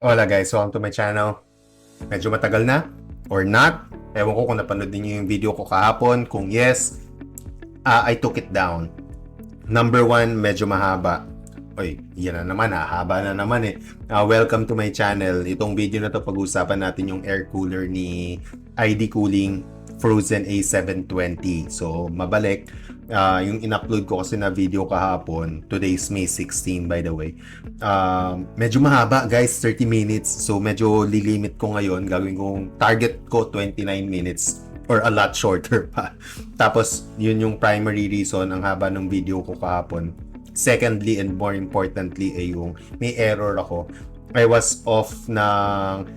Hola guys, welcome to my channel. Medyo matagal na or not. Ewan ko kung napanood niyo yung video ko kahapon. Kung yes, I took it down. Number one, medyo mahaba. Oy, yan na naman, haba na naman eh. Welcome to my channel. Itong video na to pag-usapan natin yung air cooler ni ID Cooling Frozen A720. So, mabalik. Yung in-upload ko kasi na video kahapon, today's May 16 by the way. Medyo mahaba guys, 30 minutes. So, medyo lilimit ko ngayon. Gagawin kong target ko 29 minutes or a lot shorter pa. Tapos, yun yung primary reason, ang haba ng video ko kahapon. Secondly, and more importantly, ay yung may error ako. I was off ng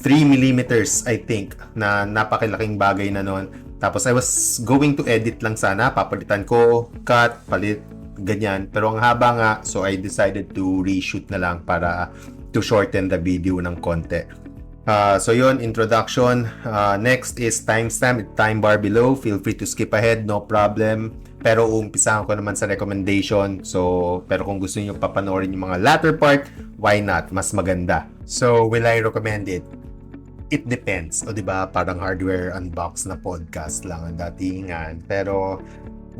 3 millimeters, I think, na napakilaking bagay na noon. Tapos, I was going to edit lang sana. Papalitan ko, cut, palit, ganyan. Pero ang haba nga, so I decided to reshoot na lang para to shorten the video ng konti. So yun, introduction. Next is timestamp, time bar below. Feel free to skip ahead, no problem. Pero umpisahan ko naman sa recommendation. So, pero kung gusto niyo papanoorin yung mga latter part, why not? Mas maganda. So, will I recommend it? It depends. O diba, parang hardware unbox na podcast lang ang datingan. Pero,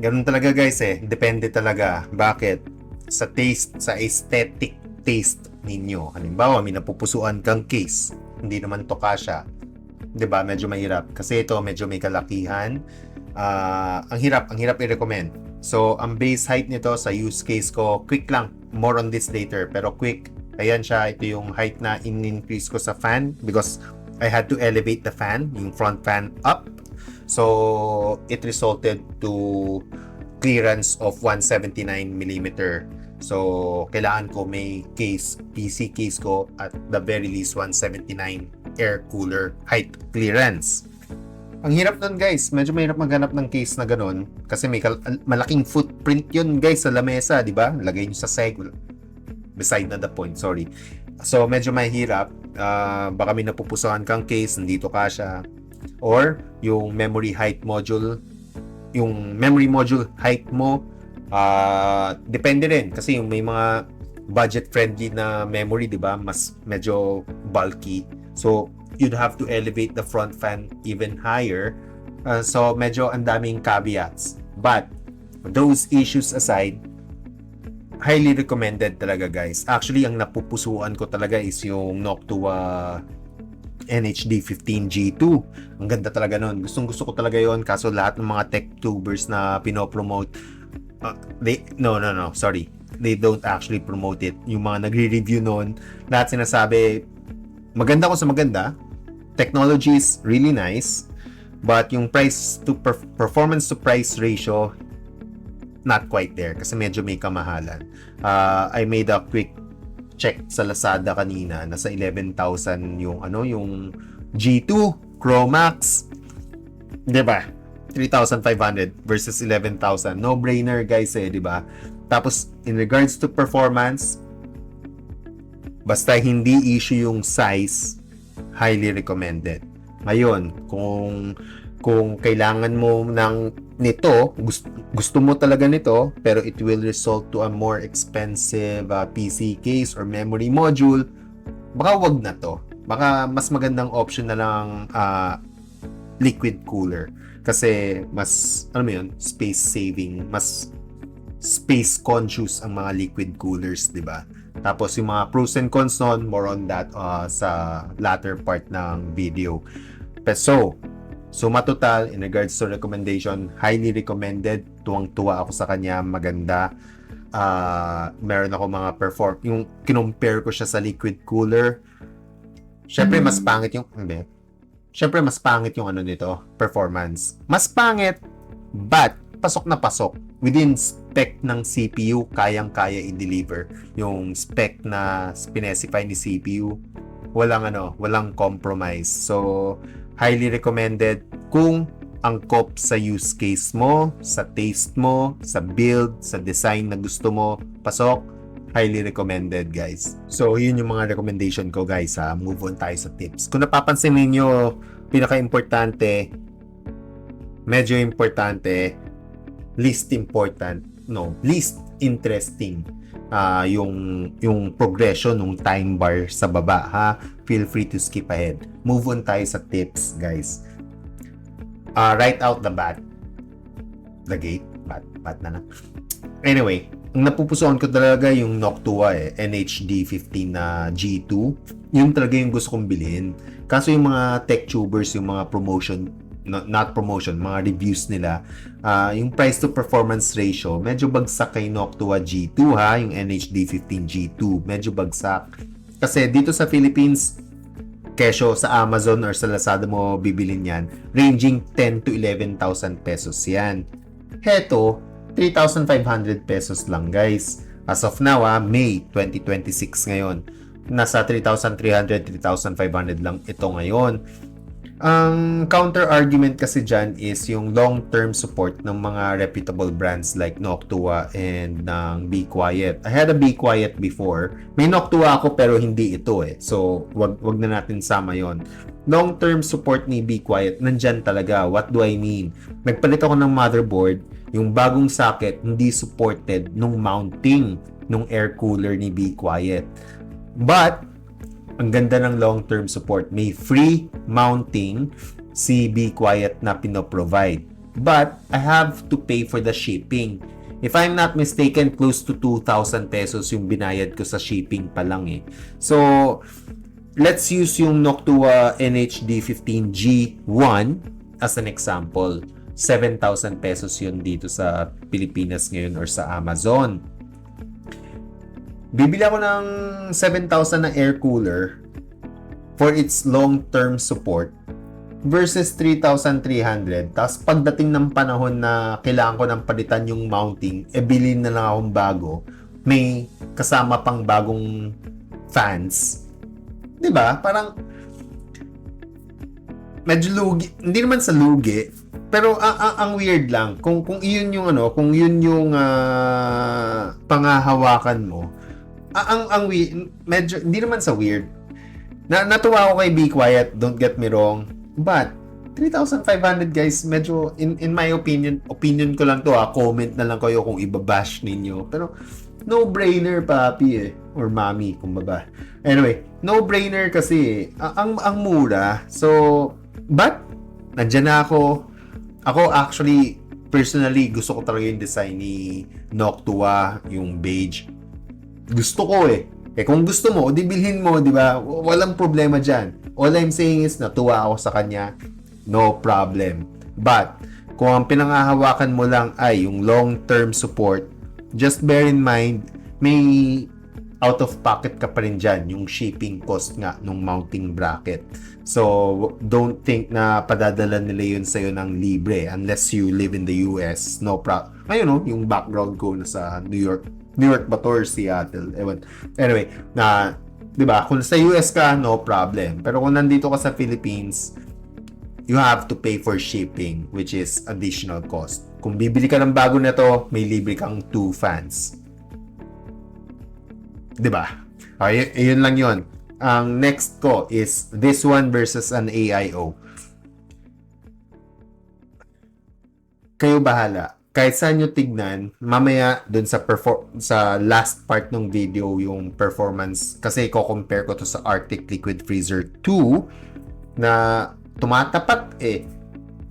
ganun talaga guys eh. Depende talaga. Bakit? Sa taste, sa aesthetic taste ninyo. Halimbawa, may napupusuan kang case. Hindi naman to kasya. 'Di ba? Medyo mahirap kasi ito medyo may kalakihan. Ang hirap i-recommend. So, ang base height nito sa use case ko, quick lang. More on this later, pero quick. Ayan siya, ito yung height na in-increase ko sa fan because I had to elevate the fan, yung front fan up. So, it resulted to clearance of 179mm. So, kailangan ko may case, PC case ko at the very least 179 air cooler height clearance. Ang hirap nun guys, medyo mahirap maghanap ng case na ganun kasi may malaking footprint yun guys sa lamesa, di ba? Lagay nyo sa seg. Beside na the point, sorry. So, medyo mahirap. Baka may napupusuhan kang case, nandito kasya. Or, yung memory height module, yung memory module height mo, depende rin kasi yung may mga budget friendly na memory, di ba, mas medyo bulky, so you'd have to elevate the front fan even higher. So medyo ang daming caveats, but those issues aside, highly recommended talaga guys. Actually, ang napupusuan ko talaga is yung Noctua NHD 15G2. Ang ganda talaga nun. Gustong-gusto ko talaga yon. Kaso lahat ng mga tech tubers na pinopromote, sorry. They don't actually promote it. Yung mga nagre-review nun, lahat sinasabi, maganda ko sa maganda. Technology is really nice. But yung price to performance to price ratio, not quite there. Kasi medyo may kamahalan. I made a quick check sa Lazada kanina, nasa 11,000 yung yung G2 Chromax, 'di ba? 3,500 versus 11,000. No brainer guys eh, 'di ba? Tapos in regards to performance, basta hindi issue yung size, highly recommended. Ngayon, kung kailangan mo nito, gusto mo talaga nito, pero it will result to a more expensive PC case or memory module, baka wag na to. Baka mas magandang option na lang liquid cooler. Kasi mas, space saving, mas space conscious ang mga liquid coolers, di ba? Tapos yung mga pros and cons nun, more on that sa latter part ng video. So matotal, in regards to recommendation, highly recommended. Tuwang-tuwa ako sa kanya, maganda. Meron ako mga yung kinompare ko siya sa liquid cooler. Syempre mas pangit yung nito, performance. Mas pangit, but pasok na pasok. Within spec ng CPU, kayang-kaya i-deliver. Yung spec na specify ni CPU, walang compromise. So, highly recommended kung angkop sa use case mo, sa taste mo, sa build, sa design na gusto mo, pasok, highly recommended guys. So, yun yung mga recommendation ko guys. Move on tayo sa tips. Kung napapansin niyo, pinaka-importante, medyo importante, least interesting. yung progression ng time bar sa baba, ha? Feel free to skip ahead. Move on tayo sa tips, guys. Right out the bat. The gate? Bat na. Anyway, ang napupusuan ko talaga yung Noctua NHD 15 na G2. Yun talaga yung gusto kong bilhin. Kaso yung mga tech tubers, yung mga promotion, not promotion, mga reviews nila, yung price to performance ratio, medyo bagsak kay Noctua G2, ha? Yung NHD 15 G2, medyo bagsak. Kasi dito sa Philippines, kesyo sa Amazon or sa Lazada mo bibilin yan, ranging 10 to 11,000 pesos yan. Heto, 3,500 pesos lang, guys. As of now, May 2026 ngayon. Nasa 3,300, 3,500 lang ito ngayon. Ang counter-argument kasi dyan is yung long-term support ng mga reputable brands like Noctua and ng Be Quiet. I had a Be Quiet before. May Noctua ako pero hindi ito So, wag na natin sama yon. Long-term support ni Be Quiet, nandyan talaga. What do I mean? Nagpalit ako ng motherboard, yung bagong socket hindi supported nung mounting nung air cooler ni Be Quiet. But, ang ganda ng long-term support. May free mounting si Be Quiet na pinoprovide. But, I have to pay for the shipping. If I'm not mistaken, close to 2,000 pesos yung binayad ko sa shipping pa lang So, let's use yung Noctua NHD 15 G1 as an example. 7,000 pesos yun dito sa Pilipinas ngayon or sa Amazon. Bibili ako ng 7,000 na air cooler for its long-term support versus 3,300. Tapos pagdating ng panahon na kailangan ko ng palitan yung mounting, bilhin na lang akong bago. May kasama pang bagong fans. 'Di ba? Parang medyo lugi. Hindi naman sa lugi, pero ang weird lang. Kung iyon yung kung yun yung pangahawakan mo, ang medyo hindi naman sa weird. Natuwa ako kay Be Quiet, don't get me wrong, but 3,500 guys, medyo in my opinion ko lang to, comment na lang kayo kung ibabash ninyo, pero no brainer papi or mami kumbaga. Anyway, no brainer kasi ang mura. So, but nandiyan na ako actually personally gusto ko talaga yung design ni Noctua, yung beige. Gusto ko kung gusto mo, di bilhin mo, di ba? Walang problema dyan. All I'm saying is, natuwa ako sa kanya, no problem. But, kung ang pinangahawakan mo lang ay yung long-term support, just bear in mind, may out-of-pocket ka pa rin dyan, yung shipping cost nga nung mounting bracket. So, don't think na padadala nila yun sa'yo ng libre unless you live in the US. No problem. Ayun, yung background ko na sa New York ba to or Seattle? Ewan. Anyway, 'di ba? Kung sa US ka, no problem. Pero kung nandito ka sa Philippines, you have to pay for shipping, which is additional cost. Kung bibili ka ng bago nito, may libre kang 2 fans. 'Di ba? Okay, yun lang yun. Ang next ko is this one versus an AIO. Kayo bahala. Kahit saan nyo tignan, mamaya dun sa last part ng video yung performance, kasi ko-compare ko to sa Arctic Liquid Freezer 2 na tumatapat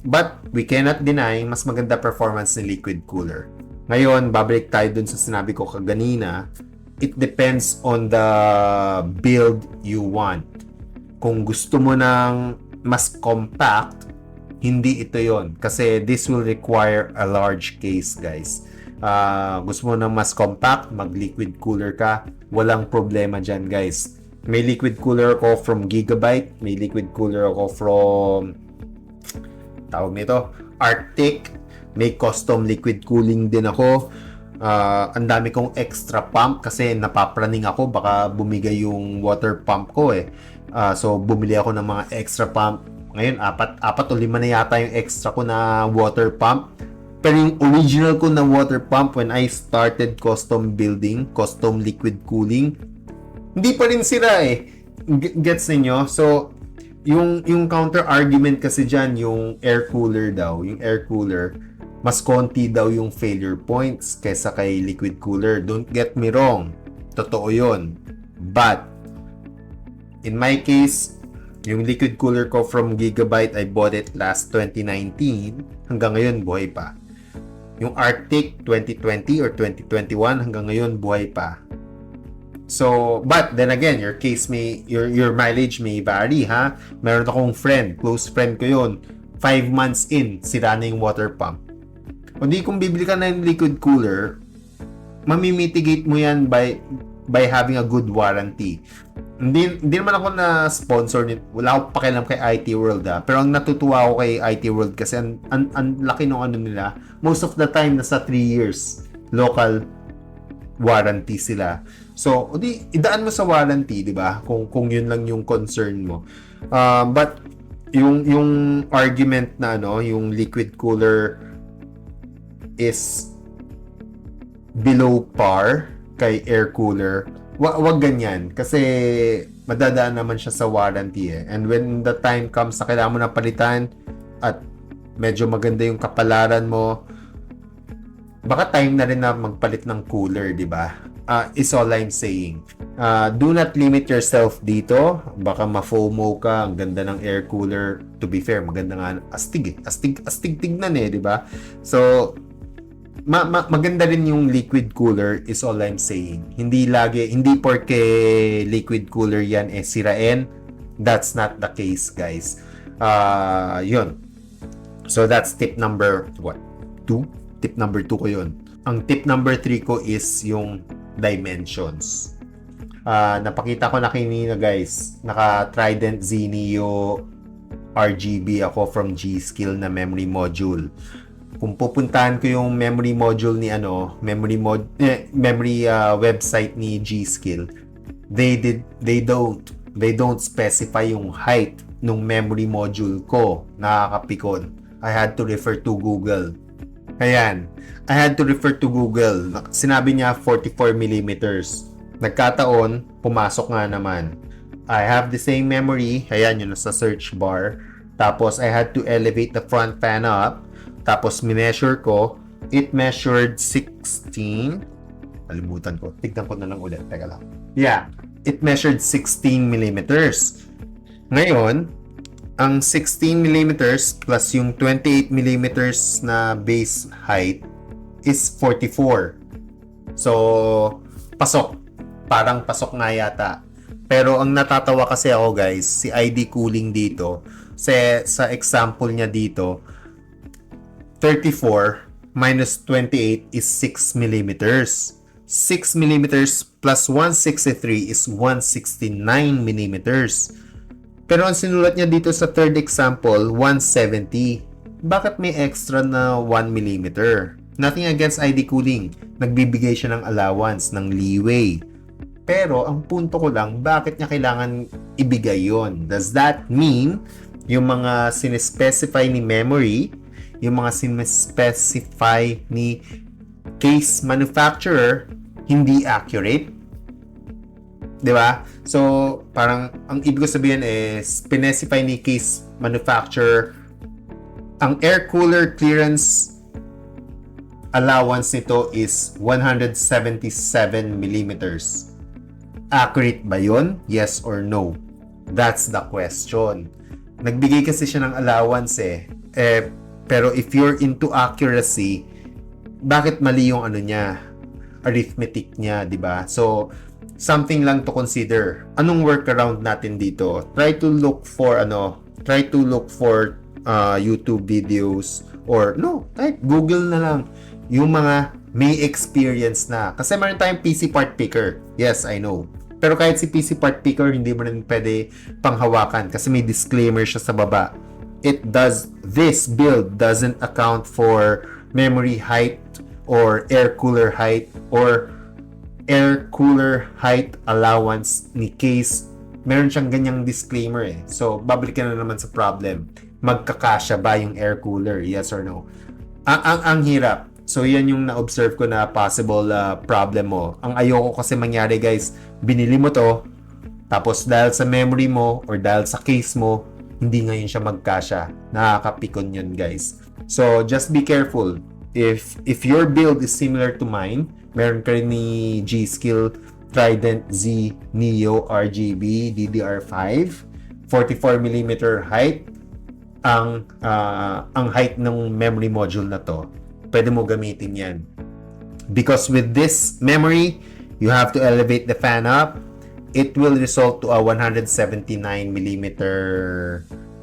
but we cannot deny mas maganda performance ng liquid cooler. Ngayon, babalik tayo dun sa sinabi ko kaganina, it depends on the build you want. Kung gusto mo ng mas compact, hindi ito yon kasi this will require a large case, guys. Gusto mo ng mas compact, mag-liquid cooler ka, walang problema dyan, guys. May liquid cooler ako from Gigabyte, may liquid cooler ako from tawag nito, Arctic, may custom liquid cooling din ako. Ang dami kong extra pump kasi napapraning ako, baka bumigay yung water pump ko so bumili ako ng mga extra pump. Ngayon, apat o 5 na yata yung extra ko na water pump. Pero yung original ko na water pump when I started custom building, custom liquid cooling, hindi pa rin sira Gets ninyo? So, yung counter argument kasi dyan, yung air cooler daw, yung air cooler, Mas konti daw yung failure points kaysa kay liquid cooler. Don't get me wrong. Totoo yun. But, in my case, yung liquid cooler ko from Gigabyte, I bought it last 2019. Hanggang ngayon, buhay pa. Yung Arctic 2020 or 2021, hanggang ngayon, buhay pa. So, but then again, your mileage may vary, ha? Meron akong close friend ko yun. 5 months in, sira na yung water pump. Kundi kung bibili ka ng liquid cooler, mamimitigate mo yan by having a good warranty. Hindi naman ako na sponsor nito. Wala akong pakialam kay IT World, pero ang natutuwa ako kay IT World kasi ang laki ng ano nila. Most of the time nasa 3 years local warranty sila. So, idaan mo sa warranty, 'di ba? Kung 'yun lang yung concern mo. But yung argument na yung liquid cooler is below par kay air cooler, wag ganyan kasi madadaan naman siya sa warranty and when the time comes na kailangan mo na palitan at medyo maganda yung kapalaran mo, baka time na rin na magpalit ng cooler, di ba? Is all I'm saying. Do not limit yourself dito. Baka ma-FOMO ka. Ang ganda ng air cooler. To be fair, maganda nga. Astig tignan di ba? So, maganda rin yung liquid cooler is all I'm saying. Hindi porke liquid cooler yan sirain. That's not the case, guys. Yun. So that's tip number 2? Tip number 2 ko yun. Ang tip number 3 ko is yung dimensions. Napakita ko na kanina, guys. Naka Trident Zenio RGB ako from G-Skill na memory module. Kung pupuntahan ko yung memory module ni website ni G-Skill, they don't specify yung height ng memory module ko. Nakakapikon. I had to refer to Google. Ayan. I had to refer to Google. Sinabi niya 44 millimeters. Nagkataon, pumasok nga naman. I have the same memory. Ayan, yun sa search bar. Tapos, I had to elevate the front fan up. Tapos, measure ko. It measured 16. Kalimutan ko. Tignan ko na lang ulit. Teka lang. Yeah. It measured 16 millimeters. Ngayon, ang 16 millimeters plus yung 28 millimeters na base height is 44. So, pasok. Parang pasok nga yata. Pero ang natatawa kasi ako, guys, si ID Cooling dito, sa example niya dito, 34 minus 28 is 6 millimeters. 6 millimeters plus 163 is 169 millimeters. Pero ang sinulat niya dito sa third example, 170. Bakit may extra na 1 millimeter? Nothing against ID Cooling. Nagbibigay siya ng allowance, ng leeway. Pero ang punto ko lang, bakit niya kailangan ibigay yon? Does that mean yung mga sinespecify ni memory, yung mga sinespecify ni case manufacturer, hindi accurate? Diba? So, parang ang ibig ko sabihin is specify ni case manufacturer ang air cooler clearance allowance nito is 177 millimeters. Accurate ba yun? Yes or no? That's the question. Nagbigay kasi siya ng allowance pero if you're into accuracy, bakit mali yung arithmetic niya, di ba? So, something lang to consider. Anong workaround natin dito? Try to look for YouTube videos or Google na lang yung mga may experience na. Kasi meron tayong PC part picker. Yes, I know. Pero kahit si PC part picker, hindi mo rin pwede panghawakan kasi may disclaimer siya sa baba. This build doesn't account for memory height or air cooler height or air cooler height allowance ni case. Meron siyang ganyang disclaimer So, babalik ka na naman sa problem. Magkakasya ba yung air cooler? Yes or no? Ang hirap. So, yan yung na-observe ko na possible problem mo. Ang ayoko kasi mangyari, guys, binili mo to, tapos dahil sa memory mo or dahil sa case mo, hindi ngayon siya magkasya. Nakakapikon yun, guys. So, just be careful. if your build is similar to mine, meron ka rin ni G-Skill Trident Z Neo RGB DDR5, 44mm height, ang height ng memory module na to, pwede mo gamitin yan. Because with this memory, you have to elevate the fan up. It will result to a 179mm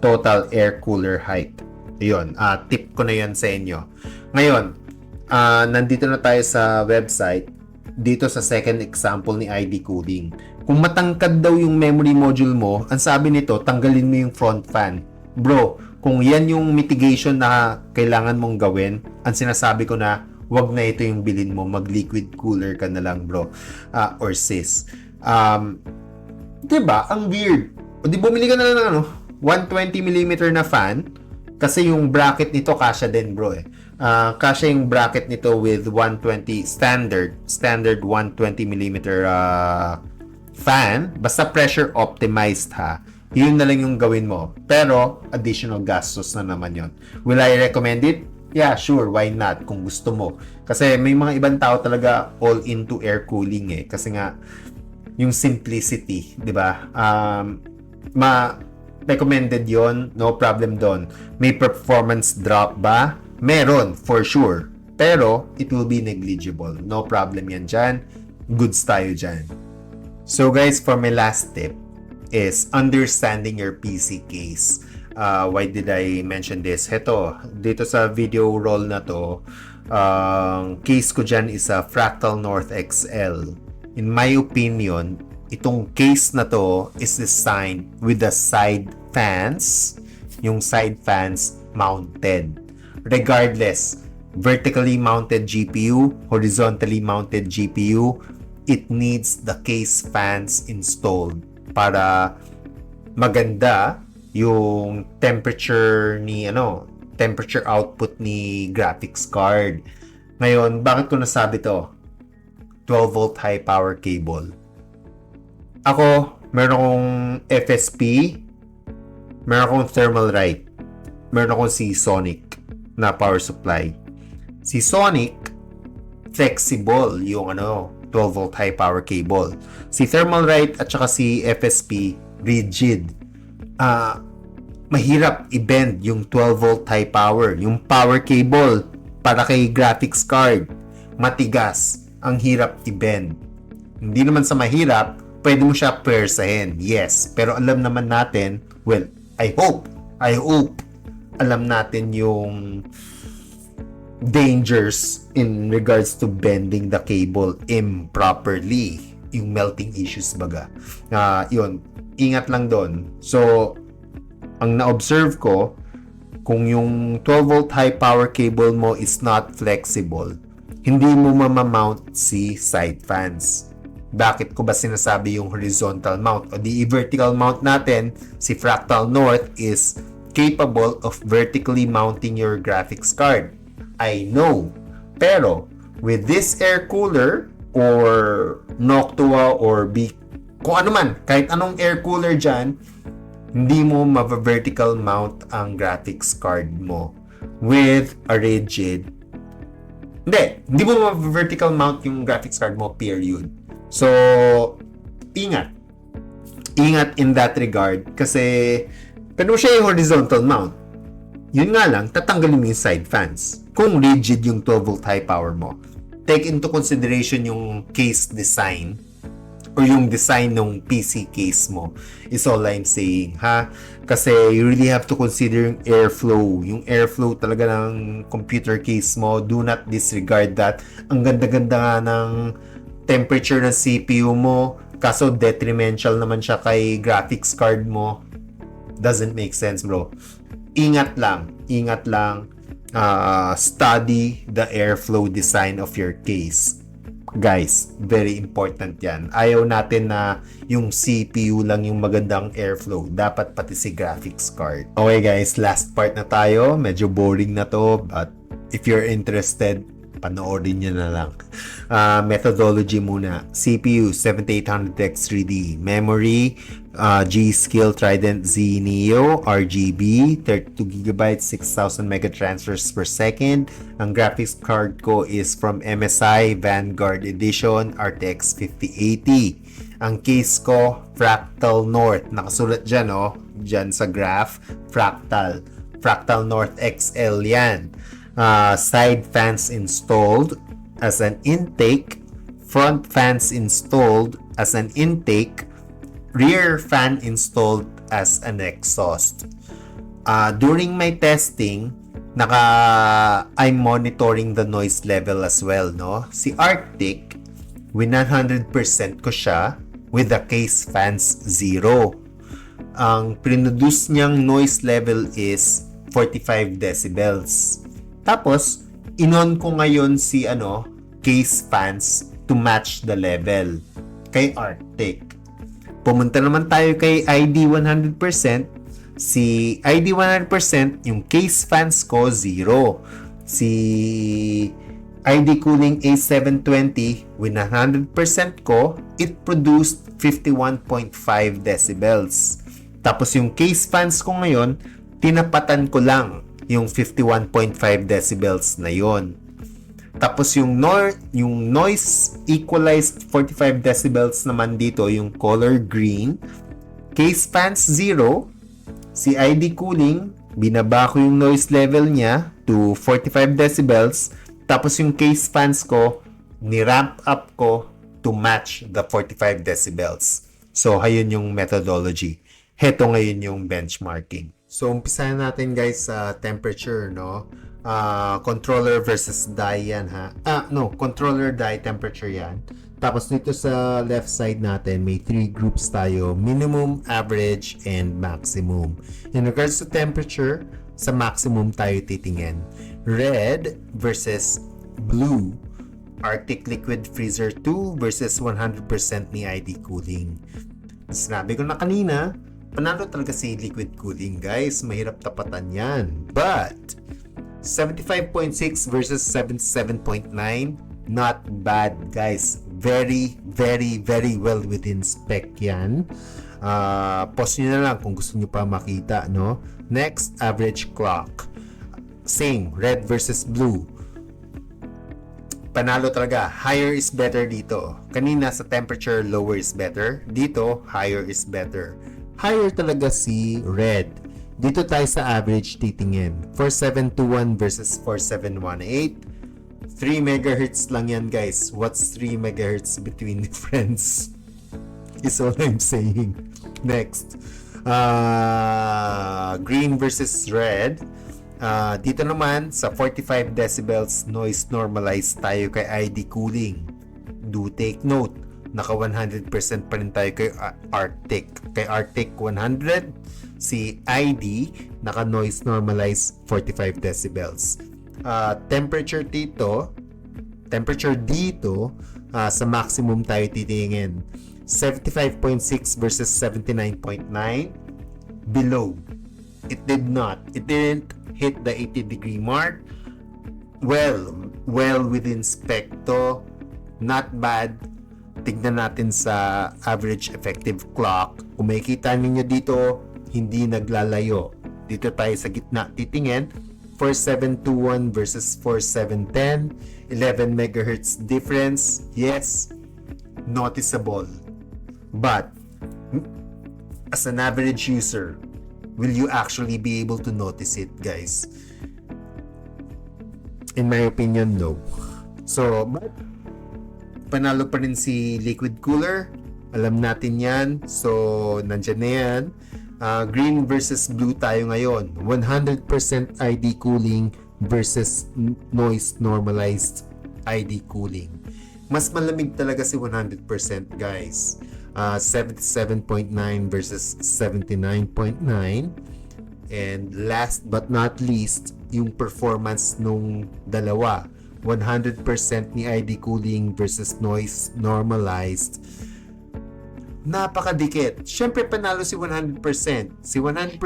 total air cooler height. Yun, tip ko na yan sa inyo. Ngayon, nandito na tayo sa website. Dito sa second example ni ID Cooling. Kung matangkad daw yung memory module mo, ang sabi nito, tanggalin mo yung front fan. Bro, kung yan yung mitigation na kailangan mong gawin, ang sinasabi ko na, wag na ito yung bilhin mo, mag-liquid cooler ka na lang, bro. Or sis. Diba? Ang weird. O di bumili ka na lang ng 120mm na fan, kasi yung bracket nito kasya din, bro eh. Kasya yung bracket nito with 120 standard 120mm fan, basta pressure optimized ha. Yun na lang yung gawin mo. Pero additional gastos na naman yon. Will I recommend it? Yeah, sure, why not kung gusto mo. Kasi may mga ibang tao talaga all into air cooling eh. Kasi nga yung simplicity, 'di ba? Recommended yon, no problem doon. May performance drop ba? Meron, for sure. Pero, it will be negligible. No problem yan dyan. Goods tayo dyan. So guys, for my last tip is understanding your PC case. Why did I mention this? Heto, dito sa video roll na to, case ko dyan is a Fractal North XL. In my opinion, itong case na to is designed with the side fans, yung side fans mounted. Regardless, vertically mounted GPU, horizontally mounted GPU, it needs the case fans installed para maganda yung temperature output ni graphics card. Ngayon, bakit ko nasabi to? 12 volt high power cable. Ako, meron akong FSP, meron akong Thermalright, meron akong Seasonic na power supply. Seasonic, flexible yung 12 volt high power cable. Si Thermalright at saka si FSP, rigid. Mahirap i-bend yung 12 volt high power. Yung power cable para kay graphics card, matigas. Ang hirap i-bend. Hindi naman sa mahirap, pwede mo siya pwersahin. Yes, pero alam naman natin, well, I hope alam natin yung dangers in regards to bending the cable improperly. Yung melting issues baga. Yun, ingat lang doon. So, ang na-observe ko, kung yung 12 volt high power cable mo is not flexible, hindi mo mamamount si side fans. Bakit ko ba sinasabi yung horizontal mount? O di vertical mount natin, si Fractal North is capable of vertically mounting your graphics card. I know. Pero, with this air cooler, or Noctua, or kung ano man, kahit anong air cooler dyan, hindi mo ma-vertical mount ang graphics card mo with a rigid. Hindi mo ma-vertical mount yung graphics card mo, period. So, ingat in that regard, kasi pero siya yung horizontal mount. Yun nga lang, tatanggalin mo yung side fans. Kung rigid yung 12 volt high power mo, take into consideration yung case design or yung design ng PC case mo is all I'm saying, ha? Kasi you really have to consider yung airflow. Yung airflow talaga ng computer case mo. Do not disregard that. Ang ganda-ganda nga ng temperature ng CPU mo, kaso detrimental naman siya kay graphics card mo. Doesn't make sense, bro. Ingat lang. Study the airflow design of your case. Guys, very important yan. Ayaw natin na yung CPU lang yung magandang airflow. Dapat pati si graphics card. Okay guys, last part na tayo. Medyo boring na to, but if you're interested, panoorin nyo na lang. Methodology muna. CPU 7800X3D. Memory G-Skill Trident Z Neo RGB 32GB 6,000 mega transfers per second. Ang graphics card ko is from MSI Vanguard Edition RTX 5080. Ang case ko Fractal North, nakasulat dyan dyan sa graph, Fractal North XL yan. Side fans installed as an intake, front fans installed as an intake, rear fan installed as an exhaust. During my testing, I'm monitoring the noise level as well, no? Si Arctic, 100% ko siya with the case fans 0. Ang produce niyang noise level is 45 decibels. Tapos, inon ko ngayon si case fans to match the level kay Arctic. Pumunta naman tayo kay ID 100%. Si ID 100%, yung case fans ko 0. Si ID Cooling A720 with 100% ko, it produced 51.5 decibels. Tapos yung case fans ko ngayon, tinapatan ko lang yung 51.5 decibels na yon. Tapos yung noise equalized 45 decibels naman dito, yung color green, case fans 0, si ID Cooling, binaba ko yung noise level niya to 45 decibels, tapos yung case fans ko, ni-ramp up ko to match the 45 decibels. So, ayun yung methodology. Heto ngayon yung benchmarking. So, umpisahan natin guys sa temperature, no? Controller versus die yan, ha? Controller die temperature yan. Tapos dito sa left side natin, may 3 groups tayo. Minimum, average, and maximum. In regards to temperature, sa maximum tayo titingin. Red versus blue. Arctic Liquid Freezer 2 versus 100% ni ID Cooling. Sinabi ko na kanina, panalo talaga si Liquid Cooling, guys. Mahirap tapatan yan. But 75.6 versus 77.9, not bad, guys. Very, very, very well within spec yan. Pause nyo na lang kung gusto nyo pa makita, no? Next, average clock. Same, red versus blue. Panalo talaga. Higher is better dito. Kanina sa temperature, lower is better. Dito, higher is better. Higher talaga si red. Dito tayo sa average titingin. 4721 versus 4718. 3 MHz lang yan, guys. What's 3 MHz between difference? Is all I'm saying. Next. Green versus red. Dito naman, sa 45 decibels, noise normalized tayo kay ID Cooling. Do take note. Naka 100% pa rin tayo kay Arctic. Kay Arctic 100, si ID naka noise normalized 45 decibels. Temperature dito sa maximum tayo titingin. 75.6 versus 79.9, below. It didn't hit the 80-degree mark. Well within spec to. Not bad. Tignan natin sa average effective clock. Kung makikita ninyo dito, hindi naglalayo. Dito tayo sa gitna titingin. 4721 versus 4710. 11 MHz difference. Yes, noticeable. But, as an average user, will you actually be able to notice it, guys? In my opinion, no. So, but panalo pa rin si Liquid Cooler. Alam natin yan. So, nandyan na yan. Green versus blue tayo ngayon. 100% ID Cooling versus noise normalized ID Cooling. Mas malamig talaga si 100%, guys. 77.9 versus 79.9. And last but not least, yung performance nung dalawa. 100% ni ID Cooling versus noise normalized. Napakadikit. Syempre panalo si 100%. Si 100%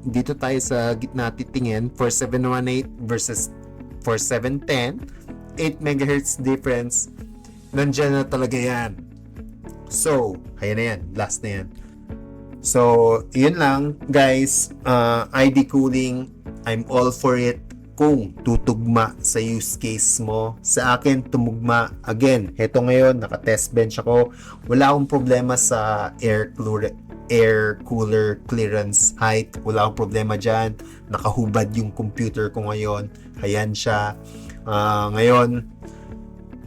dito tayo sa gitna titingin, 4718 versus 4710, 8 MHz difference. Nandiyan na talaga yan. So, ayan na yan. Last na yan. So, yun lang, guys. ID cooling, I'm all for it kung tutugma sa use case mo. Sa akin, tumugma. Again, heto ngayon, naka-test bench ako. Wala akong problema sa air cooler clearance height. Wala akong problema dyan. Nakahubad yung computer ko ngayon. Ayan siya. Ngayon,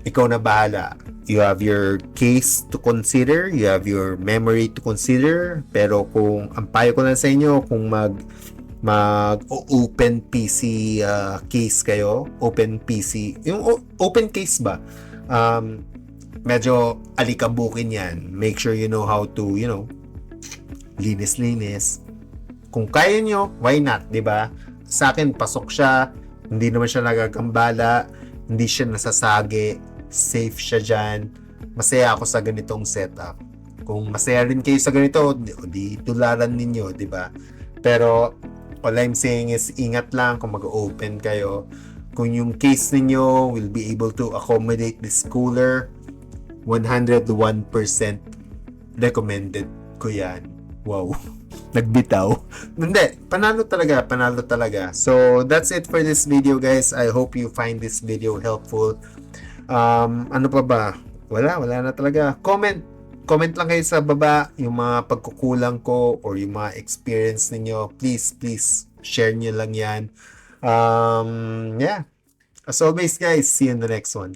ikaw na bahala. You have your case to consider, you have your memory to consider, pero kung ang payo ko lang sa inyo, kung mag open PC case kayo, open PC, yung open case ba, medyo alikabukin yan. Make sure you know how to, linis-linis. Kung kaya nyo, why not, di ba? Sa akin, pasok siya, hindi naman siya nagagambala, hindi siya nasasagi, safe siya dyan. Masaya ako sa ganitong setup. Kung masaya rin kayo sa ganito, di tularan ninyo, di ba? Pero all I'm saying is ingat lang kung mag-open kayo. Kung yung case ninyo will be able to accommodate this cooler, 101% recommended ko yan. Wow. Nagbitaw. Hindi, panalo talaga. So, that's it for this video, guys. I hope you find this video helpful. Ano pa ba? Wala na talaga. Comment lang kayo sa baba yung mga pagkukulang ko or yung mga experience ninyo. Please share nyo lang yan. Yeah. As always, guys, see you in the next one.